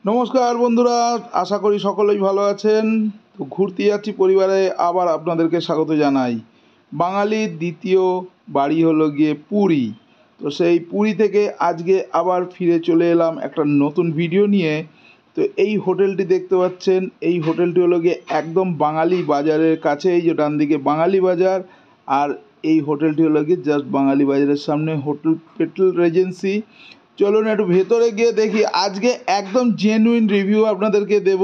নমস্কার বন্ধুরা, আশা করি সকলেই ভালো আছেন। তো ঘুরতে যাচ্ছি পরিবারে, আবার আপনাদেরকে স্বাগত জানাই। বাঙালির দ্বিতীয় বাড়ি হলো গিয়ে পুরী। তো সেই পুরী থেকে আজকে আবার ফিরে চলে এলাম একটা নতুন ভিডিও নিয়ে। তো এই হোটেলটি দেখতে পাচ্ছেন, এই হোটেলটি হলো গিয়ে একদম বাঙালি বাজারের কাছে, এই যে ডান দিকে বাঙালি বাজার। আর এই হোটেলটি হলো গিয়ে জাস্ট বাঙালি বাজারের সামনে হোটেল পেট্রোল রেজেন্সি। চলুন একটু ভেতরে গিয়ে দেখি। আজকে একদম জেনুইন রিভিউ আপনাদেরকে দেব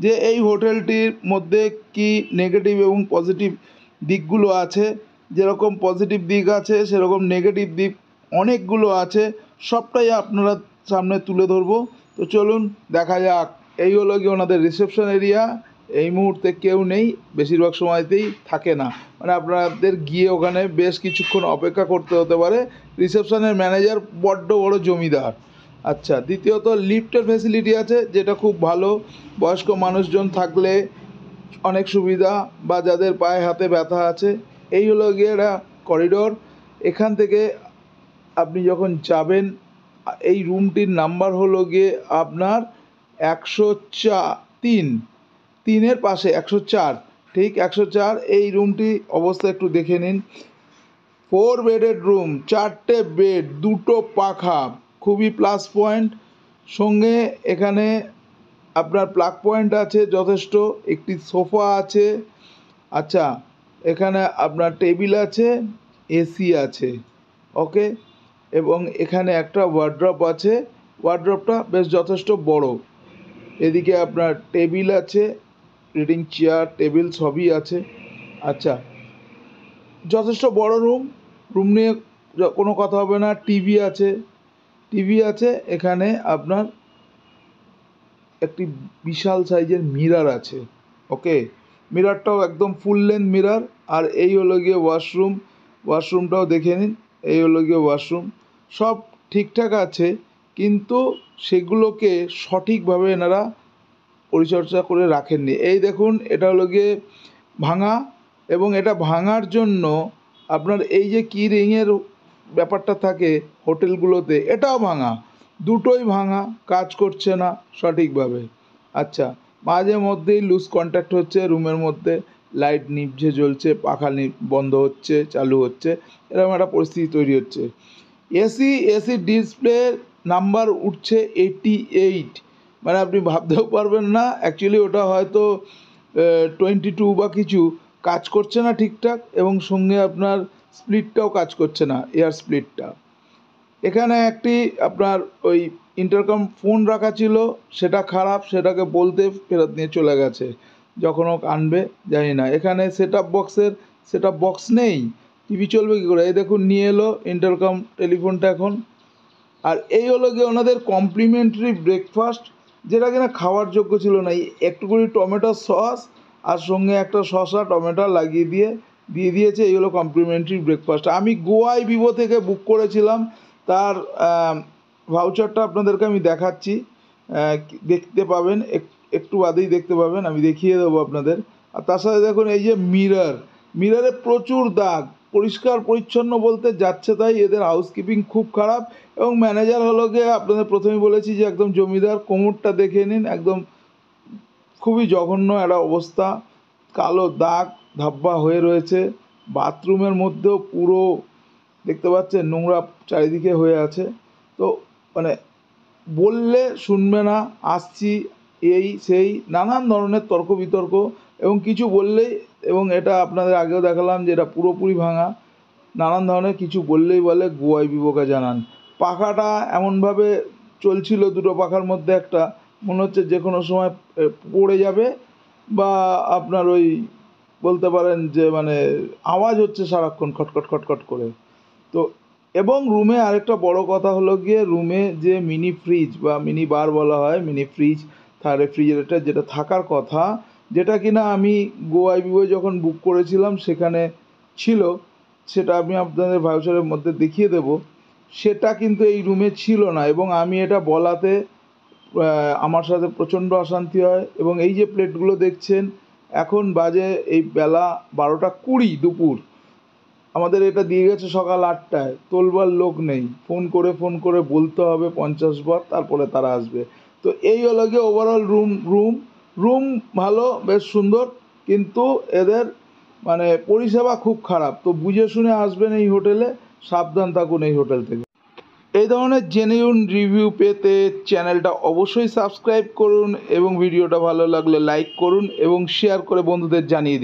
যে এই হোটেলটির মধ্যে কি নেগেটিভ এবং পজিটিভ দিকগুলো আছে। যেরকম পজিটিভ দিক আছে সেরকম নেগেটিভ দিক অনেকগুলো আছে, সবটাই আপনারা সামনে তুলে ধরবো। তো চলুন দেখা যাক। এই হলো কি ওনাদের রিসেপশন এরিয়া। এই মুহূর্তে কেউ নেই, বেশিরভাগ সময়তেই থাকে না, মানে আপনাদের গিয়ে ওখানে বেশ কিছুক্ষণ অপেক্ষা করতে হতে পারে। রিসেপশনের ম্যানেজার বড্ড বড় জমিদার। আচ্ছা, দ্বিতীয়ত লিফটের ফ্যাসিলিটি আছে, যেটা খুব ভালো। বয়স্ক মানুষজন থাকলে অনেক সুবিধা, বা যাদের পায়ে হাতে ব্যথা আছে। এই হলো গিয়ে একটা করিডোর। এখান থেকে আপনি যখন যাবেন, এই রুমটির নাম্বার হলো গিয়ে আপনার 103, তিনের পাশে 104, ঠিক 104। এই রুমটি অবস্থা একটু দেখে নিন। 4 বেডের রুম, 4টে বেড, 2টো পাখা, খুবই প্লাস পয়েন্ট। সঙ্গে এখানে আপনার প্লাগ পয়েন্ট আছে যথেষ্ট, একটি সোফা আছে। আচ্ছা, এখানে আপনার টেবিল আছে, এসি আছে, ওকে। এবং এখানে একটা ওয়ার্ড্রপ আছে, ওয়ার্ড্রপটা বেশ যথেষ্ট বড়। এদিকে আপনার টেবিল আছে, রিডিং চেয়ার, টেবিল সবই আছে। আচ্ছা, যথেষ্ট বড় রুম, রুম নিয়ে কোনো কথা হবে না। টিভি আছে, টিভি আছে। এখানে আপনার একটি বিশাল সাইজের মিরর আছে, ওকে। মিররটাও একদম ফুল লেন্থ মিরর। আর এই হলো গিয়ে ওয়াশরুম, ওয়াশরুমটাও দেখে নিন। এই হলো গিয়ে ওয়াশরুম। সব ঠিকঠাক আছে, কিন্তু সেগুলোকে সঠিকভাবে এনারা পরিচর্যা করে রাখেননি। এই দেখুন, এটা হলো গিয়ে ভাঙা, এবং এটা ভাঙার জন্য আপনার এই যে কি রিংয়ের ব্যাপারটা থাকে হোটেলগুলোতে, এটাও ভাঙা। দুটোই ভাঙা, কাজ করছে না সঠিকভাবে। আচ্ছা, মাঝে মধ্যেই লুজ কন্ট্যাক্ট হচ্ছে রুমের মধ্যে, লাইট নিভছে জ্বলছে, পাখা বন্ধ হচ্ছে চালু হচ্ছে, এরকম একটা পরিস্থিতি তৈরি হচ্ছে। এসি ডিসপ্লে নাম্বার উঠছে 88, মানে আপনি ভাবতেও পারবেন না। অ্যাকচুয়ালি ওটা হয়তো 22 বা কিছু, কাজ করছে না ঠিকঠাক। এবং সঙ্গে আপনার স্প্লিটটাও কাজ করছে না, এয়ার স্প্লিটটা। এখানে একটি আপনার ওই ইন্টারকম ফোন রাখা ছিল, সেটা খারাপ, সেটাকে বলতে ফেরত নিয়ে চলে গেছে। যখন ও আনবে জানি না। এখানে সেট আপ বক্স নেই, টিভি চলবে কী করে? এই দেখুন নিয়ে এলো ইন্টারকম টেলিফোনটা এখন। আর এই হলো গিয়ে ওনাদের কমপ্লিমেন্টারি ব্রেকফাস্ট, যেটা কিনা খাওয়ার যোগ্য ছিল না। একটুখানি টমেটো সস আর সঙ্গে একটা শসা টমেটো লাগিয়ে দিয়ে দিয়েছে। এই হলো কমপ্লিমেন্টারি ব্রেকফাস্ট। আমি গোয়াই ভিভো থেকে বুক করেছিলাম, তার ভাউচারটা আপনাদেরকে আমি দেখাচ্ছি। দেখতে পাবেন, একটু বাদেই দেখতে পাবেন, আমি দেখিয়ে দেবো আপনাদের। আর তার সাথে দেখুন এই যে মিররে প্রচুর দাগ। পরিষ্কার পরিচ্ছন্ন বলতে যাচ্ছে তাই, এদের হাউসকিপিং খুব খারাপ। এবং ম্যানেজার হলো গিয়ে আপনাদের প্রথমেই বলেছি যে একদম জমিদার। কোমরটা দেখে নিন, একদম খুবই জঘন্য একটা অবস্থা, কালো দাগ ধাব্বা হয়ে রয়েছে। বাথরুমের মধ্যেও পুরো দেখতে পাচ্ছেন নোংরা চারিদিকে হয়ে আছে। তো মানে বললে শুনবে না, আসছি এই সেই নানান ধরনের তর্ক বিতর্ক। এবং কিছু বললেই, এবং এটা আপনাদের আগেও দেখালাম যে এটা পুরোপুরি ভাঙা, নানান ধরনের কিছু বললেই বলে গোয়াই বিভোকে জানান। পাখাটা এমনভাবে চলছিল, দুটো পাখার মধ্যে একটা, মনে হচ্ছে যে কোনো সময় পড়ে যাবে, বা আপনার ওই বলতে পারেন যে মানে আওয়াজ হচ্ছে সারাক্ষণ খটখট খটখট করে। তো এবং রুমে আরেকটা বড় কথা হলো গিয়ে, রুমে যে মিনি ফ্রিজ বা মিনি বার বলা হয়, মিনি ফ্রিজ, রেফ্রিজারেটর যেটা থাকার কথা, যেটা কিনা আমি গোয়াই বিবো যখন বুক করেছিলাম সেখানে ছিল, সেটা আমি আপনাদের ভাউচারের মধ্যে দেখিয়ে দেব। সেটা কিন্তু এই রুমে ছিল না, এবং আমি এটা বলাতে আমার সাথে প্রচণ্ড অশান্তি হয়। এবং এই যে প্লেটগুলো দেখছেন, এখন বাজে এই বেলা 12টা 20 দুপুর, আমাদের এটা দিয়ে গেছে সকাল 8টায়, তোলবার লোক নেই। ফোন করে বলতে হবে 50 বার, তারপরে তারা আসবে। তো এই হলো গিয়ে ওভারঅল রুম ভালো, বেশ সুন্দর, কিন্তু এদের মানে পরিষেবা খুব খারাপ। তো বুঝে শুনে আসবেন এই হোটেলে, সাবধান থাকুন এই হোটেল থেকে। এই ধরনের জেনুইন রিভিউ পেতে চ্যানেলটা অবশ্যই সাবস্ক্রাইব করুন এবং ভিডিওটা ভালো লাগলে লাইক করুন এবং শেয়ার করে বন্ধুদের জানিয়ে দিন।